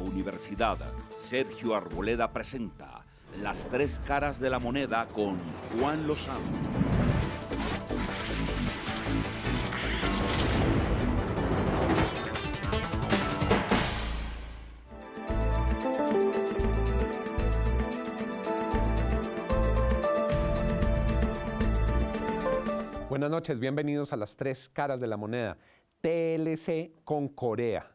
Universidad, Sergio Arboleda presenta Las Tres Caras de la Moneda con Juan Lozano. Buenas noches, bienvenidos a Las Tres Caras de la Moneda. TLC con Corea,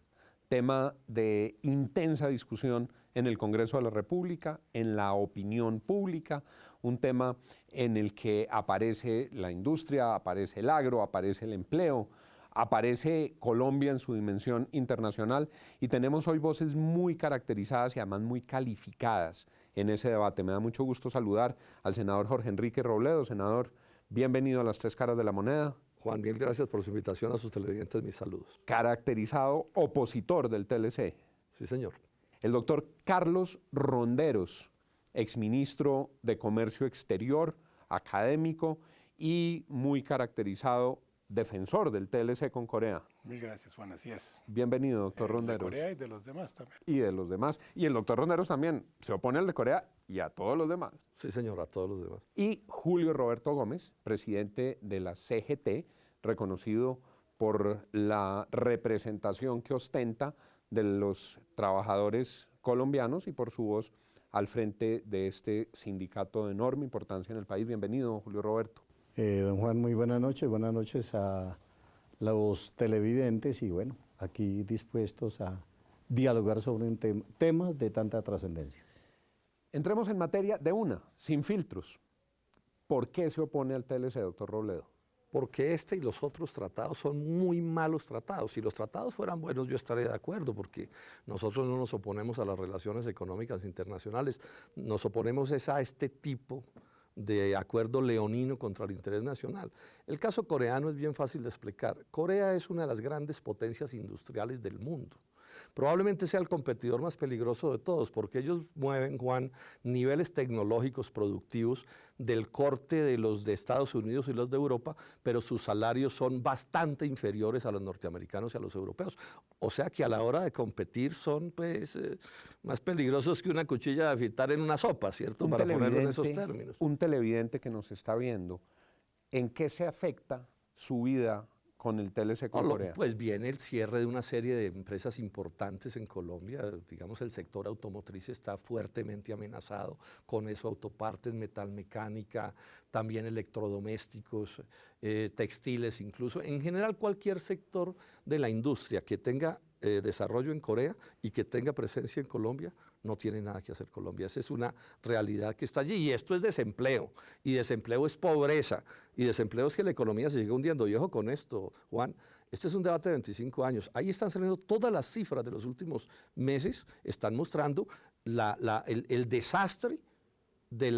tema de intensa discusión en el Congreso de la República, en la opinión pública, un tema en el que aparece la industria, aparece el agro, aparece el empleo, aparece Colombia en su dimensión internacional y tenemos hoy voces muy caracterizadas y además muy calificadas en ese debate. Me da mucho gusto saludar al senador Jorge Enrique Robledo. Senador, bienvenido a Las Tres Caras de la Moneda. Juan, mil gracias por su invitación. A sus televidentes, mis saludos. Caracterizado opositor del TLC. Sí, señor. El doctor Carlos Ronderos, exministro de Comercio Exterior, académico y muy caracterizado defensor del TLC con Corea. Mil gracias, Juan, así es. Bienvenido, doctor Ronderos. De Corea y de los demás también. Y de los demás. Y el doctor Ronderos también se opone al de Corea y a todos los demás. Sí, señor, a todos los demás. Y Julio Roberto Gómez, presidente de la CGT, reconocido por la representación que ostenta de los trabajadores colombianos y por su voz al frente de este sindicato de enorme importancia en el país. Bienvenido, Julio Roberto. Don Juan, muy buenas noches a los televidentes y bueno, aquí dispuestos a dialogar sobre temas de tanta trascendencia. Entremos en materia de una, sin filtros. ¿Por qué se opone al TLC, doctor Robledo? Porque este y los otros tratados son muy malos tratados. Si los tratados fueran buenos, yo estaría de acuerdo, porque nosotros no nos oponemos a las relaciones económicas internacionales, nos oponemos a este tipo de acuerdo leonino contra el interés nacional. El caso coreano es bien fácil de explicar. Corea es una de las grandes potencias industriales del mundo. Probablemente sea el competidor más peligroso de todos, porque ellos mueven, Juan, niveles tecnológicos productivos del corte de los de Estados Unidos y los de Europa, pero sus salarios son bastante inferiores a los norteamericanos y a los europeos. O sea que a la hora de competir son pues, más peligrosos que una cuchilla de afitar en una sopa, ¿cierto? Para ponerlo en esos términos. Un televidente que nos está viendo, ¿en qué se afecta su vida con el TLC con Corea? Pues viene el cierre de una serie de empresas importantes en Colombia. Digamos, el sector automotriz está fuertemente amenazado, con eso autopartes, metalmecánica, también electrodomésticos, textiles incluso. En general, cualquier sector de la industria que tenga desarrollo en Corea y que tenga presencia en Colombia, no tiene nada que hacer Colombia. Esa es una realidad que está allí. Y esto es desempleo. Y desempleo es pobreza. Y desempleo es que la economía se sigue hundiendo. Y ojo con esto, Juan. Este es un debate de 25 años. Ahí están saliendo todas las cifras de los últimos meses. Están mostrando el desastre de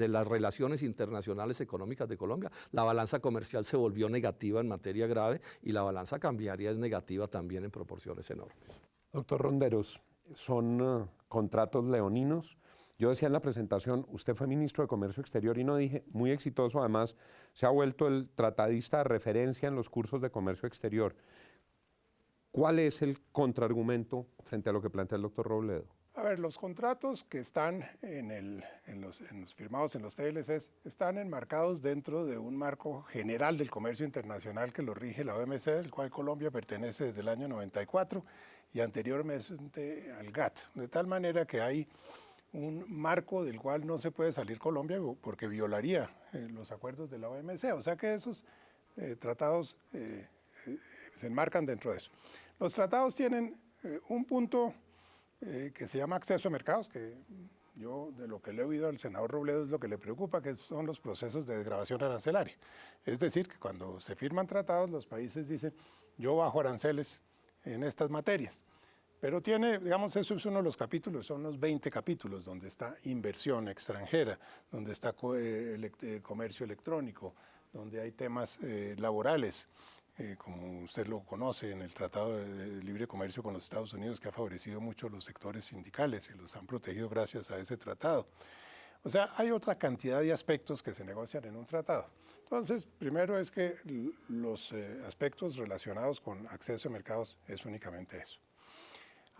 las relaciones internacionales económicas de Colombia. La balanza comercial se volvió negativa en materia grave y la balanza cambiaria es negativa también en proporciones enormes. Doctor Ronderos, son contratos leoninos. Yo decía en la presentación, usted fue ministro de Comercio Exterior y no dije, muy exitoso, además se ha vuelto el tratadista de referencia en los cursos de Comercio Exterior. ¿Cuál es el contraargumento frente a lo que plantea el doctor Robledo? A ver, los contratos que están los firmados en los TLCs están enmarcados dentro de un marco general del comercio internacional que lo rige la OMC, del cual Colombia pertenece desde el año 94 y anteriormente al GATT. De tal manera que hay un marco del cual no se puede salir Colombia porque violaría los acuerdos de la OMC. O sea que esos tratados se enmarcan dentro de eso. Los tratados tienen un punto que se llama acceso a mercados, que yo de lo que le he oído al senador Robledo es lo que le preocupa, que son los procesos de desgravación arancelaria. Es decir, que cuando se firman tratados, los países dicen, yo bajo aranceles en estas materias. Pero tiene, digamos, eso es uno de los capítulos, son unos 20 capítulos, donde está inversión extranjera, donde está comercio electrónico, donde hay temas laborales, como usted lo conoce, en el Tratado de Libre Comercio con los Estados Unidos, que ha favorecido mucho los sectores sindicales y los han protegido gracias a ese tratado. O sea, hay otra cantidad de aspectos que se negocian en un tratado. Entonces, primero es que los aspectos relacionados con acceso a mercados es únicamente eso.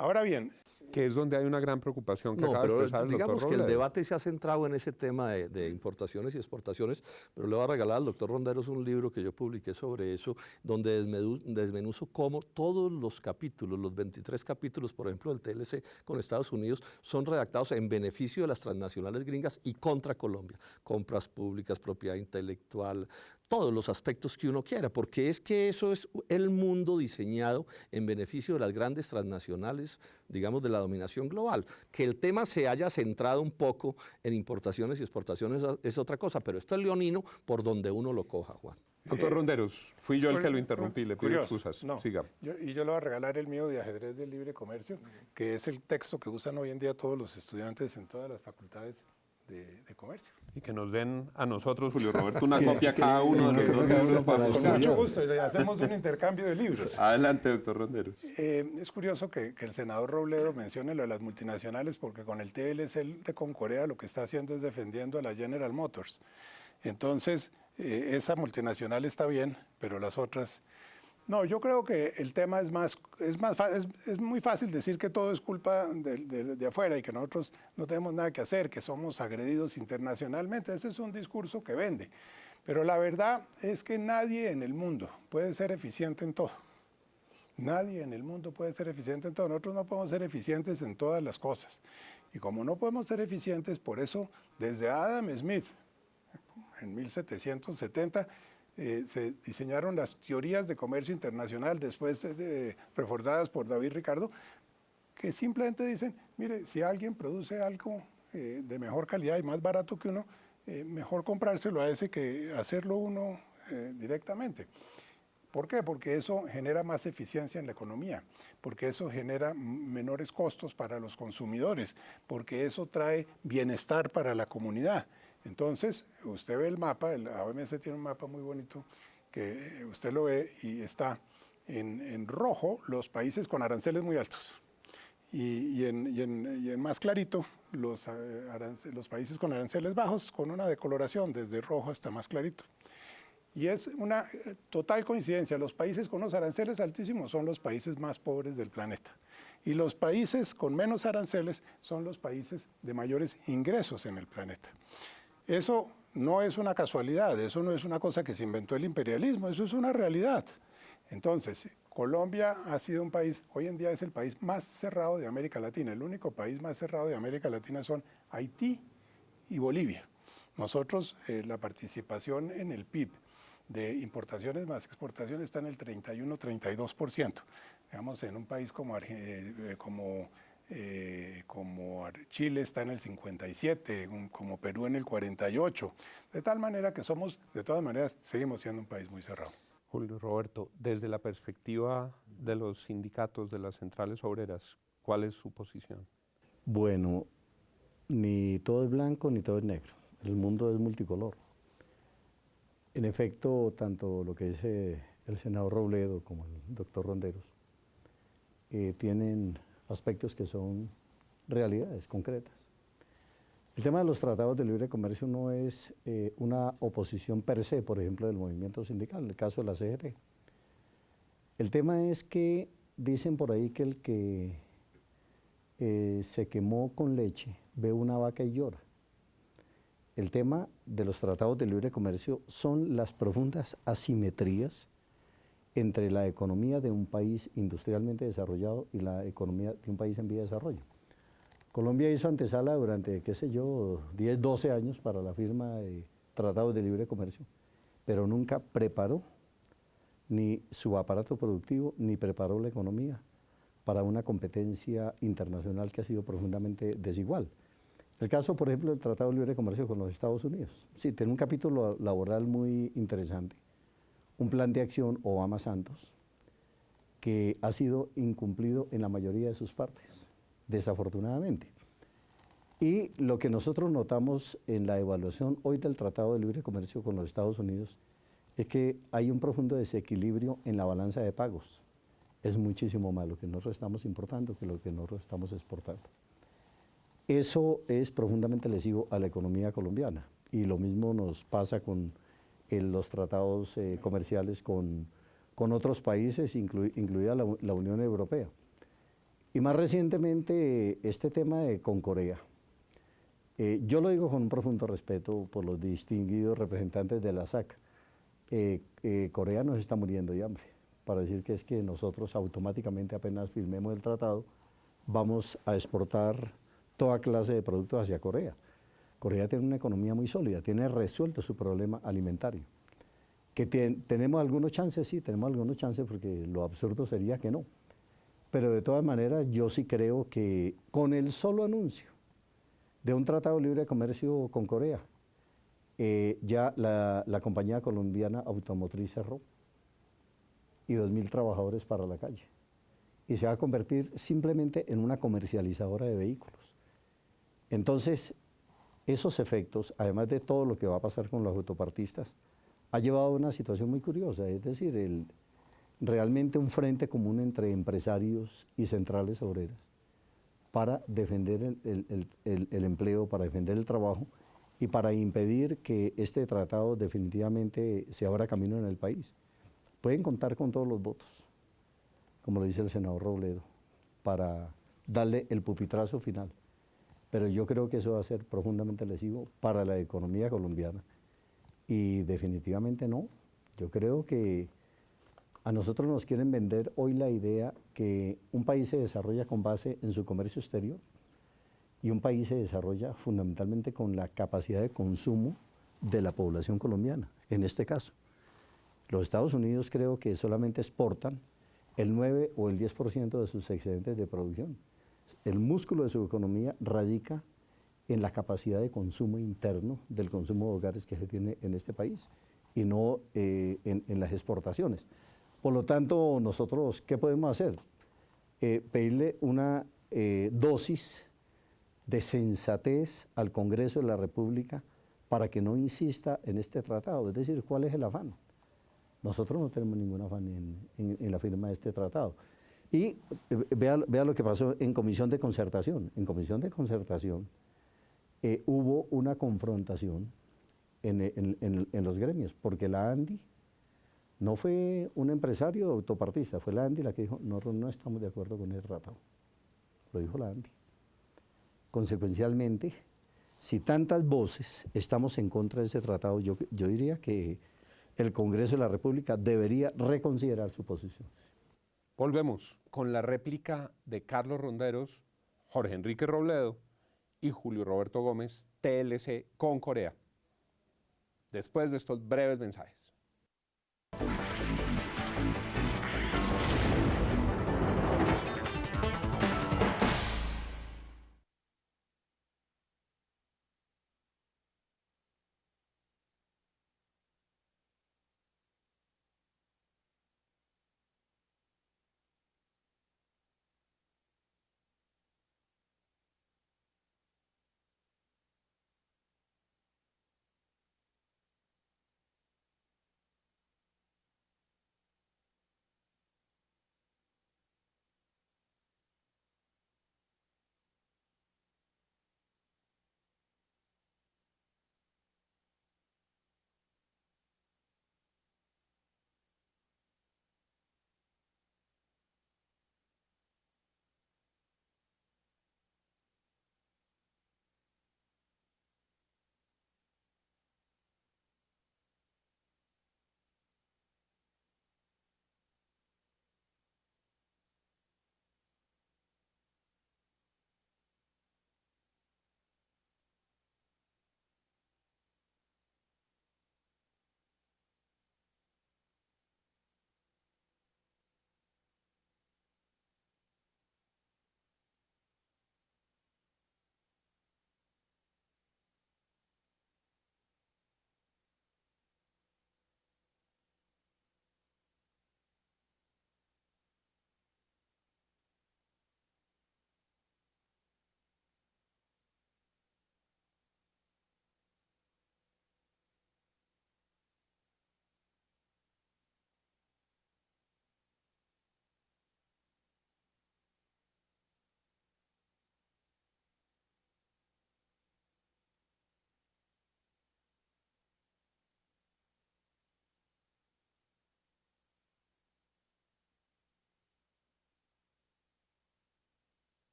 Ahora bien, Que es donde hay una gran preocupación que No, acaba de pero expresar el digamos doctor que el Robledo. debate se ha centrado en ese tema de importaciones y exportaciones, pero le voy a regalar al doctor Ronderos un libro que yo publiqué sobre eso, donde desmenuzo cómo todos los capítulos, los 23 capítulos, por ejemplo, del TLC con Estados Unidos, son redactados en beneficio de las transnacionales gringas y contra Colombia. Compras públicas, propiedad intelectual, todos los aspectos que uno quiera, porque es que eso es el mundo diseñado en beneficio de las grandes transnacionales, digamos, de la dominación global. Que el tema se haya centrado un poco en importaciones y exportaciones es otra cosa, pero esto es leonino por donde uno lo coja, Juan. Doctor Ronderos, fui yo el que lo interrumpí, le pido curioso. excusas. No, Siga. yo le voy a regalar el mío de Ajedrez del Libre Comercio, que es el texto que usan hoy en día todos los estudiantes en todas las facultades de comercio. Y que nos den a nosotros, Julio Roberto, una copia cada uno de los dos libros para Con estudiar. mucho gusto, le hacemos un intercambio de libros. Adelante, doctor Ronderos. Es curioso que el senador Robledo mencione lo de las multinacionales, porque con el TLC de Concorea lo que está haciendo es defendiendo a la General Motors. Entonces, esa multinacional está bien, pero las otras... No, yo creo que el tema es muy fácil decir que todo es culpa de afuera y que nosotros no tenemos nada que hacer, que somos agredidos internacionalmente. Ese es un discurso que vende. Pero la verdad es que nadie en el mundo puede ser eficiente en todo. Nadie en el mundo puede ser eficiente en todo. Nosotros no podemos ser eficientes en todas las cosas. Y como no podemos ser eficientes, por eso desde Adam Smith, en 1770, se diseñaron las teorías de comercio internacional, después reforzadas por David Ricardo, que simplemente dicen, mire, si alguien produce algo de mejor calidad y más barato que uno, mejor comprárselo a ese que hacerlo uno directamente. ¿Por qué? Porque eso genera más eficiencia en la economía, porque eso genera menores costos para los consumidores, porque eso trae bienestar para la comunidad. Entonces, usted ve el mapa, la OMS tiene un mapa muy bonito, que usted lo ve y está en rojo los países con aranceles muy altos y en más clarito los países con aranceles bajos con una decoloración desde rojo hasta más clarito. Y es una total coincidencia, los países con los aranceles altísimos son los países más pobres del planeta. Y los países con menos aranceles son los países de mayores ingresos en el planeta. Eso no es una casualidad, eso no es una cosa que se inventó el imperialismo, eso es una realidad. Entonces, Colombia ha sido un país, hoy en día es el país más cerrado de América Latina. El único país más cerrado de América Latina son Haití y Bolivia. Nosotros, la participación en el PIB de importaciones más exportaciones está en el 31-32%. Digamos, en un país como Chile está en el 57%, como Perú en el 48%. De tal manera que de todas maneras, seguimos siendo un país muy cerrado. Julio Roberto, desde la perspectiva de los sindicatos, de las centrales obreras, ¿cuál es su posición? Bueno, ni todo es blanco ni todo es negro. El mundo es multicolor. En efecto, tanto lo que dice el senador Robledo como el doctor Ronderos tienen aspectos que son realidades concretas. El tema de los tratados de libre comercio no es una oposición per se, por ejemplo, del movimiento sindical, en el caso de la CGT. El tema es que dicen por ahí que el que se quemó con leche ve una vaca y llora. El tema de los tratados de libre comercio son las profundas asimetrías entre la economía de un país industrialmente desarrollado y la economía de un país en vía de desarrollo. Colombia hizo antesala durante, 10, 12 años para la firma de tratados de libre comercio, pero nunca preparó ni su aparato productivo, ni preparó la economía para una competencia internacional que ha sido profundamente desigual. El caso, por ejemplo, del Tratado de Libre Comercio con los Estados Unidos. Sí, tiene un capítulo laboral muy interesante, un plan de acción Obama-Santos, que ha sido incumplido en la mayoría de sus partes, desafortunadamente. Y lo que nosotros notamos en la evaluación hoy del Tratado de Libre Comercio con los Estados Unidos es que hay un profundo desequilibrio en la balanza de pagos. Es muchísimo más lo que nosotros estamos importando que lo que nosotros estamos exportando. Eso es profundamente lesivo a la economía colombiana y lo mismo nos pasa con los tratados comerciales con otros países, incluida la Unión Europea. Y más recientemente este tema con Corea. Yo lo digo con un profundo respeto por los distinguidos representantes de la SAC. Corea nos está muriendo de hambre, para decir que es que nosotros automáticamente apenas firmemos el tratado vamos a exportar toda clase de productos hacia Corea. Corea tiene una economía muy sólida, tiene resuelto su problema alimentario. ¿Que tenemos algunos chances? Sí, tenemos algunos chances porque lo absurdo sería que no. Pero de todas maneras yo sí creo que con el solo anuncio de un tratado libre de comercio con Corea, ya la compañía colombiana automotriz cerró y 2.000 trabajadores para la calle. Y se va a convertir simplemente en una comercializadora de vehículos. Entonces, esos efectos, además de todo lo que va a pasar con los autopartistas, ha llevado a una situación muy curiosa, es decir, realmente un frente común entre empresarios y centrales obreras para defender el empleo, para defender el trabajo y para impedir que este tratado definitivamente se abra camino en el país. Pueden contar con todos los votos, como lo dice el senador Robledo, para darle el pupitrazo final. Pero yo creo que eso va a ser profundamente lesivo para la economía colombiana. Y definitivamente no. Yo creo que a nosotros nos quieren vender hoy la idea que un país se desarrolla con base en su comercio exterior y un país se desarrolla fundamentalmente con la capacidad de consumo de la población colombiana, en este caso. Los Estados Unidos creo que solamente exportan el 9 o el 10% de sus excedentes de producción. El músculo de su economía radica en la capacidad de consumo interno del consumo de hogares que se tiene en este país y no en las exportaciones. Por lo tanto, nosotros, ¿qué podemos hacer? Pedirle una dosis de sensatez al Congreso de la República para que no insista en este tratado. Es decir, ¿cuál es el afán? Nosotros no tenemos ningún afán en la firma de este tratado. Y vea lo que pasó en Comisión de Concertación. En Comisión de Concertación hubo una confrontación en los gremios, porque la ANDI no fue un empresario autopartista, fue la ANDI la que dijo, no estamos de acuerdo con el tratado. Lo dijo la ANDI. Consecuencialmente, si tantas voces estamos en contra de ese tratado, yo diría que el Congreso de la República debería reconsiderar su posición. Volvemos con la réplica de Carlos Ronderos, Jorge Enrique Robledo y Julio Roberto Gómez, TLC con Corea. Después de estos breves mensajes.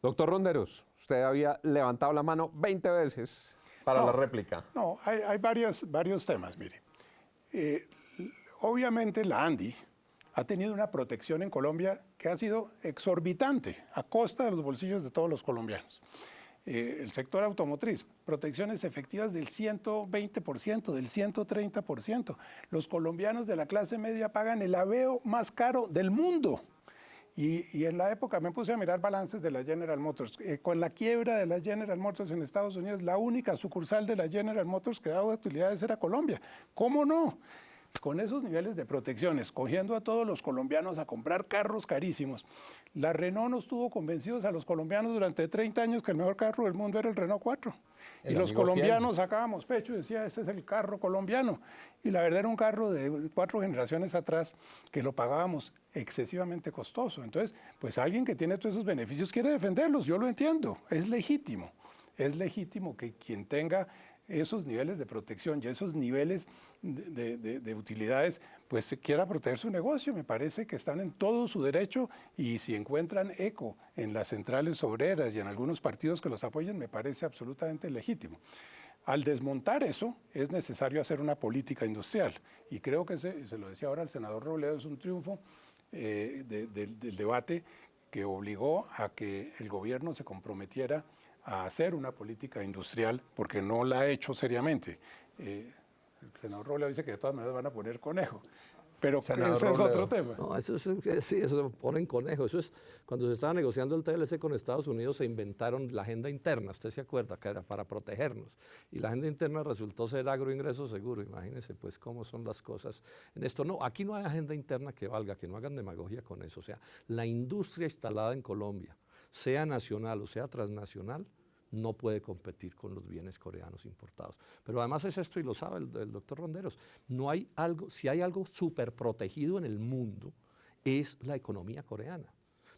Doctor Ronderos, usted había levantado la mano 20 veces para la réplica. No, hay varios temas, mire. Obviamente la ANDI ha tenido una protección en Colombia que ha sido exorbitante, a costa de los bolsillos de todos los colombianos. El sector automotriz, protecciones efectivas del 120%, del 130%. Los colombianos de la clase media pagan el aveo más caro del mundo. Y en la época me puse a mirar balances de la General Motors. Con la quiebra de la General Motors en Estados Unidos, la única sucursal de la General Motors que daba utilidades era Colombia. ¿Cómo no? Con esos niveles de protección, escogiendo a todos los colombianos a comprar carros carísimos. La Renault nos tuvo convencidos a los colombianos durante 30 años que el mejor carro del mundo era el Renault 4. Y los colombianos sacábamos pecho y decía, ese es el carro colombiano. Y la verdad era un carro de 4 generaciones atrás que lo pagábamos excesivamente costoso. Entonces, pues alguien que tiene todos esos beneficios quiere defenderlos, yo lo entiendo, es legítimo. Es legítimo que quien tenga esos niveles de protección y esos niveles de utilidades, pues se quiera proteger su negocio. Me parece que están en todo su derecho y si encuentran eco en las centrales obreras y en algunos partidos que los apoyen, me parece absolutamente legítimo. Al desmontar eso, es necesario hacer una política industrial y creo que se lo decía ahora el senador Robledo, es un triunfo del debate que obligó a que el gobierno se comprometiera a hacer una política industrial, porque no la ha hecho seriamente. El senador Robledo dice que de todas maneras van a poner conejo, pero ese es otro tema. No, sí, eso ponen conejo. Eso es, cuando se estaba negociando el TLC con Estados Unidos, se inventaron la agenda interna, usted se acuerda, que era para protegernos. Y la agenda interna resultó ser agroingreso seguro. Imagínense pues cómo son las cosas en esto. No, aquí no hay agenda interna que valga, que no hagan demagogia con eso. O sea, la industria instalada en Colombia, sea nacional o sea transnacional, no puede competir con los bienes coreanos importados. Pero además es esto, y lo sabe el doctor Ronderos, no hay algo, si hay algo súper protegido en el mundo, es la economía coreana.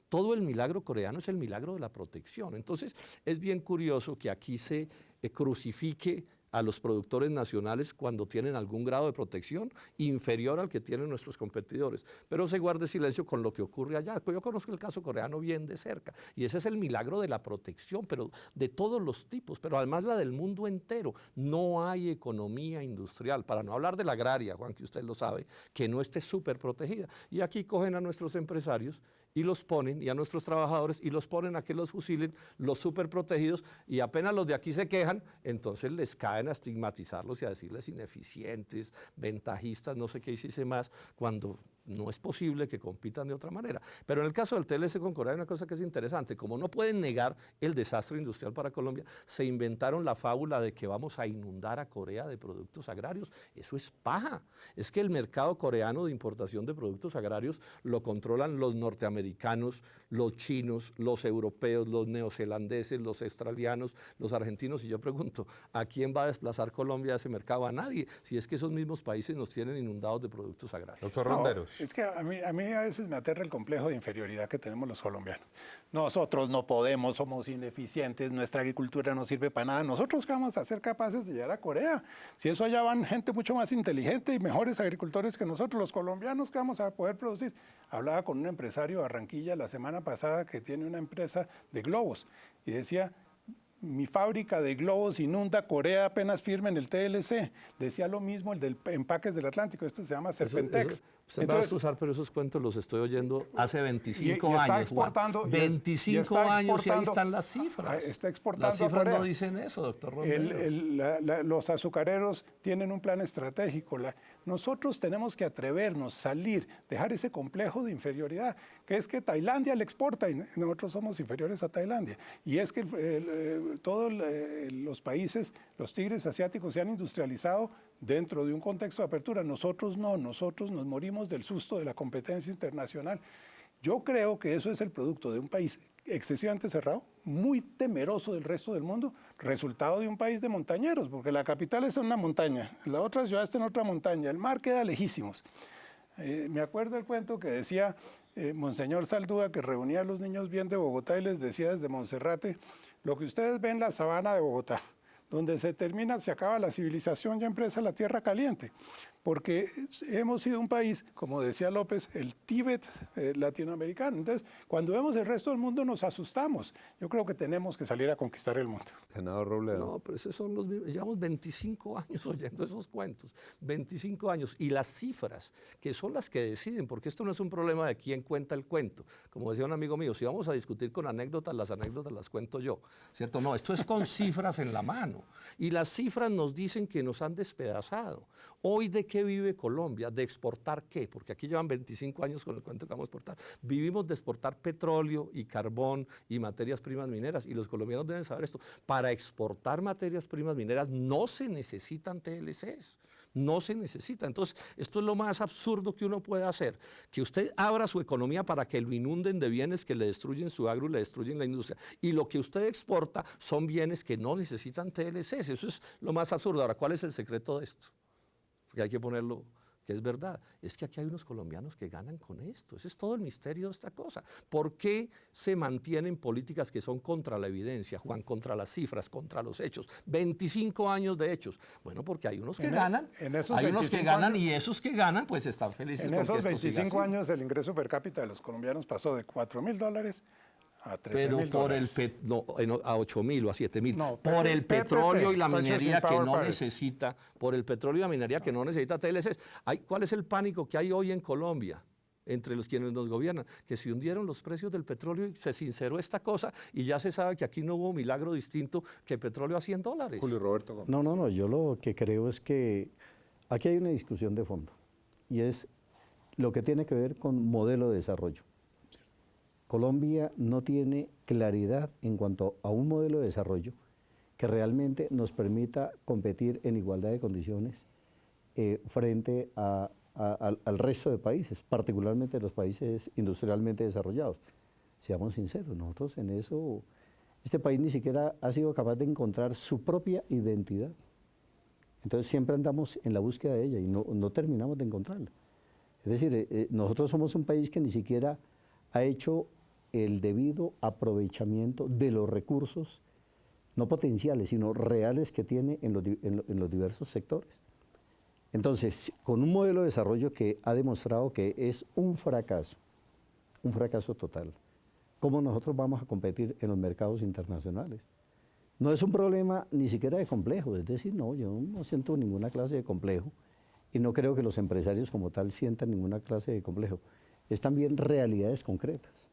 Todo el milagro coreano es el milagro de la protección. Entonces, es bien curioso que aquí se crucifique a los productores nacionales cuando tienen algún grado de protección inferior al que tienen nuestros competidores, pero se guarde silencio con lo que ocurre allá. Pues yo conozco el caso coreano bien de cerca y ese es el milagro de la protección, pero de todos los tipos, pero además la del mundo entero. No hay economía industrial, para no hablar de la agraria, Juan, que usted lo sabe, que no esté súper protegida. Y aquí cogen a nuestros empresarios y los ponen, y a nuestros trabajadores, y los ponen a que los fusilen, los súper protegidos, y apenas los de aquí se quejan, entonces les caen a estigmatizarlos y a decirles ineficientes, ventajistas, no sé qué hiciese más, cuando no es posible que compitan de otra manera. Pero en el caso del TLC con Corea hay una cosa que es interesante. Como no pueden negar el desastre industrial para Colombia, se inventaron la fábula de que vamos a inundar a Corea de productos agrarios. Eso es paja. Es que el mercado coreano de importación de productos agrarios lo controlan los norteamericanos, los chinos, los europeos, los neozelandeses, los australianos, los argentinos. Y yo pregunto, ¿a quién va a desplazar Colombia a ese mercado? A nadie. Si es que esos mismos países nos tienen inundados de productos agrarios. Doctor Ronderos. Es que a mí a veces me aterra el complejo de inferioridad que tenemos los colombianos. Nosotros no podemos, somos ineficientes, nuestra agricultura no sirve para nada. ¿Nosotros qué vamos a ser capaces de llegar a Corea? Si eso allá van gente mucho más inteligente y mejores agricultores que nosotros, los colombianos, ¿qué vamos a poder producir? Hablaba con un empresario de Barranquilla la semana pasada que tiene una empresa de globos y decía: mi fábrica de globos inunda Corea apenas firme en el TLC. Decía lo mismo el del empaques del Atlántico, esto se llama Serpentex. Se va a excusar, pero esos cuentos los estoy oyendo hace 25 y está años. Exportando, 25 años y ahí están las cifras. Está exportando. Las cifras no dicen eso, doctor Ronderos. Los azucareros tienen un plan estratégico. Nosotros tenemos que atrevernos, salir, dejar ese complejo de inferioridad, que es que Tailandia le exporta y nosotros somos inferiores a Tailandia. Y es que todos los países, los tigres asiáticos se han industrializado dentro de un contexto de apertura. Nosotros no, nosotros nos morimos del susto de la competencia internacional. Yo creo que eso es el producto de un país excesivamente cerrado, muy temeroso del resto del mundo, resultado de un país de montañeros, porque la capital está en una montaña, la otra ciudad está en otra montaña, el mar queda lejísimos. Me acuerdo el cuento que decía Monseñor Saldúa, que reunía a los niños bien de Bogotá y les decía desde Monserrate: lo que ustedes ven en la sabana de Bogotá, donde se acaba la civilización y empieza la tierra caliente. Porque hemos sido un país, como decía López, el Tíbet latinoamericano. Entonces, cuando vemos el resto del mundo nos asustamos. Yo creo que tenemos que salir a conquistar el mundo. Senador Robledo. No, pero esos son los mismos. Llevamos 25 años oyendo esos cuentos, 25 años. Y las cifras, que son las que deciden, porque esto no es un problema de quién cuenta el cuento. Como decía un amigo mío, si vamos a discutir con anécdotas las cuento yo, ¿cierto? No, esto es con cifras en la mano. Y las cifras nos dicen que nos han despedazado. Hoy, ¿de qué vive Colombia? ¿De exportar qué? Porque aquí llevan 25 años con el cuento que vamos a exportar. Vivimos de exportar petróleo y carbón y materias primas mineras. Y los colombianos deben saber esto. Para exportar materias primas mineras no se necesitan TLCs. No se necesita. Entonces, esto es lo más absurdo que uno puede hacer. Que usted abra su economía para que lo inunden de bienes que le destruyen su agro y le destruyen la industria. Y lo que usted exporta son bienes que no necesitan TLCs. Eso es lo más absurdo. Ahora, ¿cuál es el secreto de esto? Porque hay que ponerlo, que es verdad. Es que aquí hay unos colombianos que ganan con esto. Ese es todo el misterio de esta cosa. ¿Por qué se mantienen políticas que son contra la evidencia, Juan, contra las cifras, contra los hechos? 25 años de hechos. Bueno, porque hay unos que ganan, hay unos que ganan y esos que ganan pues están felices. En esos 25 años el ingreso per cápita de los colombianos pasó de $4.000 a $13.000. A 8.000 o a 7.000. No, por el petróleo y la Purchasing minería que Power no Parity. necesita, por el petróleo y la minería que no necesita TLCs. ¿Cuál es el pánico que hay hoy en Colombia entre los quienes nos gobiernan? Que se hundieron los precios del petróleo y se sinceró esta cosa y ya se sabe que aquí no hubo milagro distinto que petróleo a $100. Julio Roberto Gómez. No, yo lo que creo es que aquí hay una discusión de fondo y es lo que tiene que ver con modelo de desarrollo. Colombia no tiene claridad en cuanto a un modelo de desarrollo que realmente nos permita competir en igualdad de condiciones frente al resto de países, particularmente los países industrialmente desarrollados. Seamos sinceros, nosotros en eso, este país ni siquiera ha sido capaz de encontrar su propia identidad. Entonces siempre andamos en la búsqueda de ella y no terminamos de encontrarla. Es decir, nosotros somos un país que ni siquiera ha hecho el debido aprovechamiento de los recursos, no potenciales, sino reales que tiene en los diversos sectores. Entonces, con un modelo de desarrollo que ha demostrado que es un fracaso total, ¿cómo nosotros vamos a competir en los mercados internacionales? No es un problema ni siquiera de complejo, es decir, no, yo no siento ninguna clase de complejo y no creo que los empresarios como tal sientan ninguna clase de complejo. Es también realidades concretas.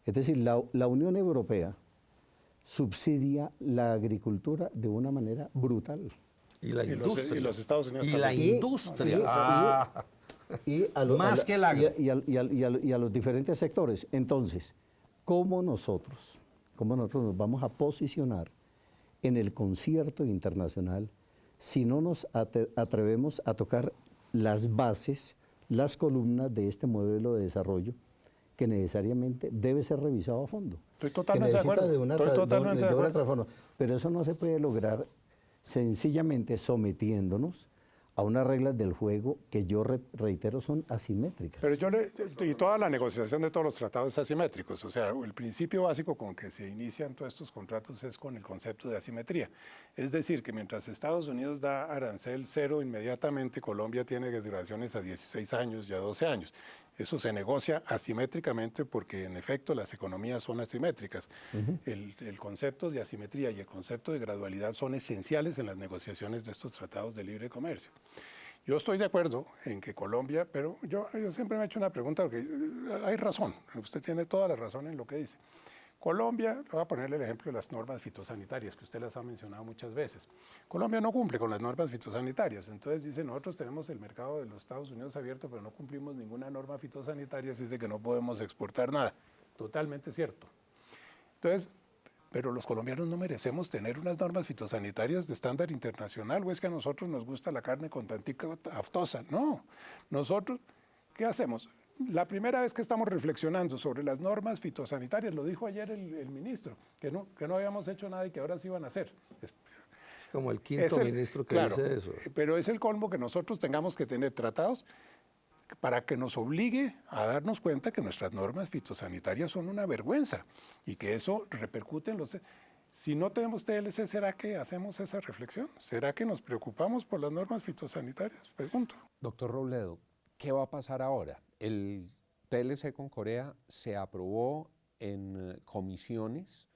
Es decir, la Unión Europea subsidia la agricultura de una manera brutal. Y la industria. Y los Estados Unidos Y también. la industria. Más que el agro. Y a los diferentes sectores. Entonces, ¿cómo nosotros nos vamos a posicionar en el concierto internacional si no nos atrevemos a tocar las bases, las columnas de este modelo de desarrollo que necesariamente debe ser revisado a fondo? Estoy totalmente de acuerdo. De una transformación. Pero eso no se puede lograr sencillamente sometiéndonos a unas reglas del juego que yo reitero son asimétricas. Pero y toda la negociación de todos los tratados es asimétricos. O sea, el principio básico con que se inician todos estos contratos es con el concepto de asimetría. Es decir, que mientras Estados Unidos da arancel cero, inmediatamente Colombia tiene duraciones a 16 años y a 12 años. Eso se negocia asimétricamente porque en efecto las economías son asimétricas. El concepto de asimetría y el concepto de gradualidad son esenciales en las negociaciones de estos tratados de libre comercio. Yo estoy de acuerdo en que Colombia, pero yo siempre me he hecho una pregunta porque hay razón, usted tiene toda la razón en lo que dice. Colombia, le voy a ponerle el ejemplo de las normas fitosanitarias, que usted las ha mencionado muchas veces. Colombia no cumple con las normas fitosanitarias, entonces dice, nosotros tenemos el mercado de los Estados Unidos abierto, pero no cumplimos ninguna norma fitosanitaria, así dice que no podemos exportar nada. Totalmente cierto. Entonces, pero los colombianos no merecemos tener unas normas fitosanitarias de estándar internacional, o es que a nosotros nos gusta la carne con tantica aftosa. No, nosotros, ¿qué hacemos? La primera vez que estamos reflexionando sobre las normas fitosanitarias, lo dijo ayer el ministro, que no habíamos hecho nada y que ahora sí iban a hacer. Es como el quinto ministro que dice eso. Pero es el colmo que nosotros tengamos que tener tratados para que nos obligue a darnos cuenta que nuestras normas fitosanitarias son una vergüenza y que eso repercute en los... Si no tenemos TLC, ¿será que hacemos esa reflexión? ¿Será que nos preocupamos por las normas fitosanitarias? Pregunto. Doctor Robledo, ¿qué va a pasar ahora? El TLC con Corea se aprobó en comisiones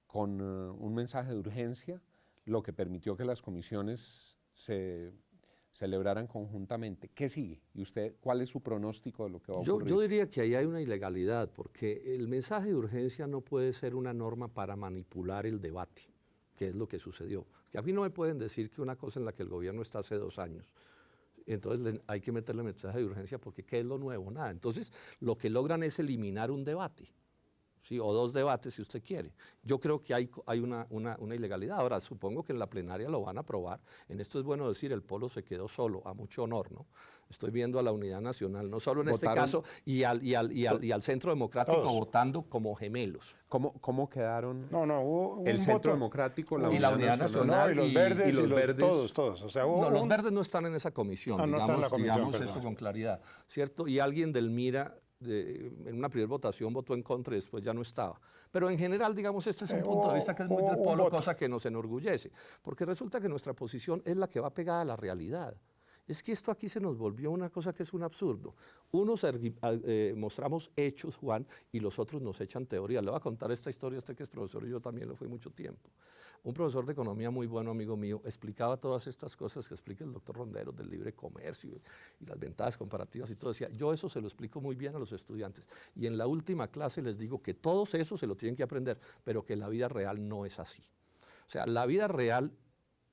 con un mensaje de urgencia, lo que permitió que las comisiones se celebraran conjuntamente. ¿Qué sigue? ¿Y usted cuál es su pronóstico de lo que va a ocurrir? Yo diría que ahí hay una ilegalidad, porque el mensaje de urgencia no puede ser una norma para manipular el debate, que es lo que sucedió. Que a mí no me pueden decir que una cosa en la que el gobierno está hace 2 años, entonces hay que meterle mensaje de urgencia, porque ¿qué es lo nuevo? Nada. Entonces lo que logran es eliminar un debate. Sí, o 2 debates si usted quiere. Yo creo que hay una ilegalidad. Ahora, supongo que en la plenaria lo van a aprobar. En esto es bueno decir, el Polo se quedó solo, a mucho honor, ¿no? Estoy viendo a la Unidad Nacional, no solo en este caso, y al Centro Democrático Todos. votando como gemelos. ¿Cómo quedaron Hubo el un Centro voto. Democrático, la Y la Unidad Unidad Nacional? Nacional Y los verdes, y los verdes? todos. O sea, hubo No, los verdes no están en esa comisión, no están en la comisión, digamos perdón. eso con claridad, ¿cierto? Y alguien del MIRA en una primera votación votó en contra y después ya no estaba. Pero en general, digamos, este es un punto de vista que es muy del un Polo, voto. cosa que nos enorgullece, porque resulta que nuestra posición es la que va pegada a la realidad. Es que esto aquí se nos volvió una cosa que es un absurdo. Unos mostramos hechos, Juan, y los otros nos echan teoría. Le voy a contar esta historia, que es profesor y yo también lo fui mucho tiempo. Un profesor de economía muy bueno, amigo mío, explicaba todas estas cosas que explica el doctor Rondero del libre comercio y las ventajas comparativas y todo. Decía, yo eso se lo explico muy bien a los estudiantes. Y en la última clase les digo que todos eso se lo tienen que aprender, pero que la vida real no es así. O sea, la vida real,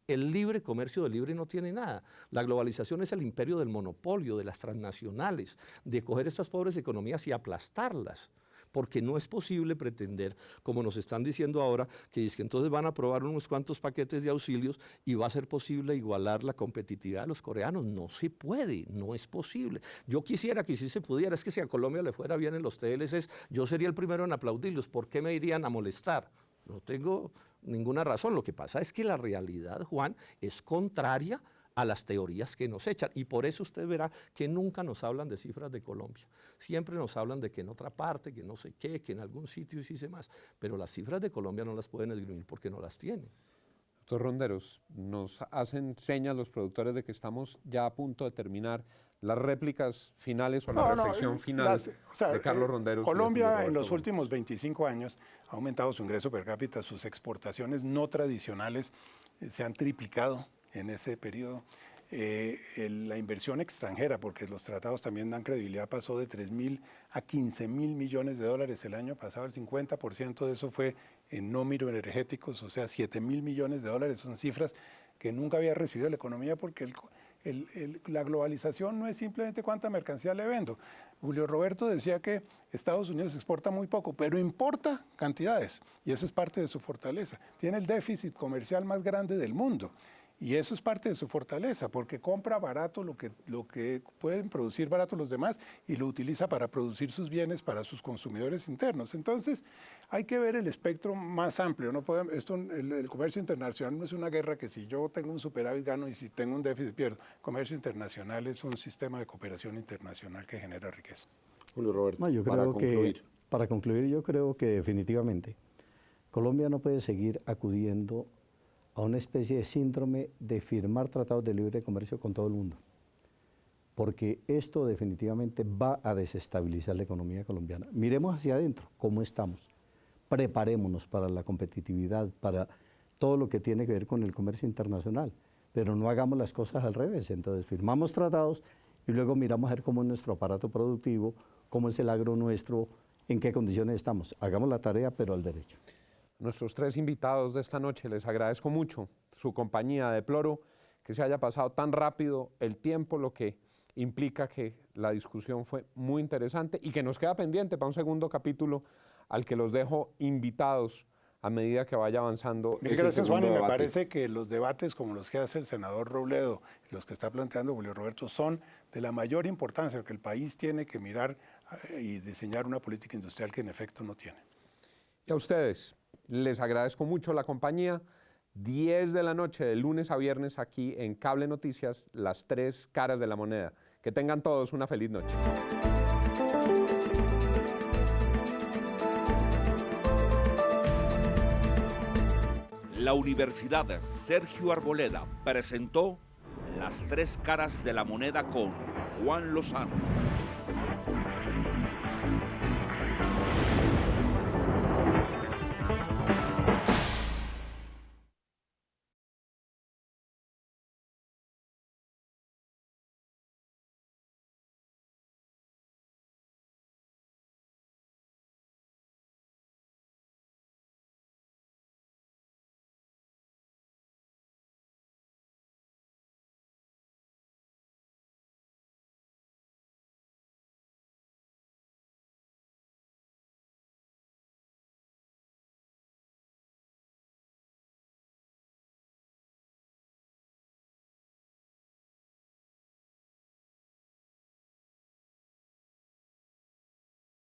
el libre comercio del libre no tiene nada. La globalización es el imperio del monopolio, de las transnacionales, de coger estas pobres economías y aplastarlas. Porque no es posible pretender, como nos están diciendo ahora, que entonces van a aprobar unos cuantos paquetes de auxilios y va a ser posible igualar la competitividad de los coreanos. No se puede, no es posible. Yo quisiera que sí se pudiera, es que si a Colombia le fuera bien en los TLCs, yo sería el primero en aplaudirlos. ¿Por qué me irían a molestar? No tengo ninguna razón. Lo que pasa es que la realidad, Juan, es contraria a las teorías que nos echan. Y por eso usted verá que nunca nos hablan de cifras de Colombia. Siempre nos hablan de que en otra parte, que no sé qué, que en algún sitio sí sé más. Pero las cifras de Colombia no las pueden esgrimir porque no las tienen. Doctor Ronderos, nos hacen señas los productores de que estamos ya a punto de terminar. Las réplicas finales o la reflexión final de Carlos Ronderos. Colombia en los últimos 25 años ha aumentado su ingreso per cápita, sus exportaciones no tradicionales se han triplicado en ese periodo. La inversión extranjera, porque los tratados también dan credibilidad, pasó de 3.000 a 15.000 millones de dólares el año pasado. El 50% de eso fue en no microenergéticos, o sea, 7.000 millones de dólares. Son cifras que nunca había recibido la economía, porque la globalización no es simplemente cuánta mercancía le vendo. Julio Roberto decía que Estados Unidos exporta muy poco, pero importa cantidades, y esa es parte de su fortaleza. Tiene el déficit comercial más grande del mundo. Y eso es parte de su fortaleza, porque compra barato lo que pueden producir barato los demás y lo utiliza para producir sus bienes para sus consumidores internos. Entonces, hay que ver el espectro más amplio. No podemos, el comercio internacional no es una guerra que si yo tengo un superávit gano y si tengo un déficit pierdo. El comercio internacional es un sistema de cooperación internacional que genera riqueza. Julio Roberto, No, yo creo para concluir, yo creo que definitivamente Colombia no puede seguir acudiendo a una especie de síndrome de firmar tratados de libre comercio con todo el mundo, porque esto definitivamente va a desestabilizar la economía colombiana. Miremos hacia adentro, cómo estamos, preparémonos para la competitividad, para todo lo que tiene que ver con el comercio internacional, pero no hagamos las cosas al revés. Entonces firmamos tratados y luego miramos a ver cómo es nuestro aparato productivo, cómo es el agro nuestro, en qué condiciones estamos. Hagamos la tarea, pero al derecho. Nuestros 3 invitados de esta noche, les agradezco mucho su compañía. Deploro que se haya pasado tan rápido el tiempo, lo que implica que la discusión fue muy interesante y que nos queda pendiente para un segundo capítulo al que los dejo invitados a medida que vaya avanzando. Mil gracias, Juan, y me parece que los debates como los que hace el senador Robledo, los que está planteando Julio Roberto, son de la mayor importancia, porque el país tiene que mirar y diseñar una política industrial que en efecto no tiene. Y a ustedes, les agradezco mucho la compañía. 10 de la noche, de lunes a viernes, aquí en Cable Noticias, las 3 caras de la moneda. Que tengan todos una feliz noche. La Universidad Sergio Arboleda presentó Las tres caras de la moneda con Juan Lozano.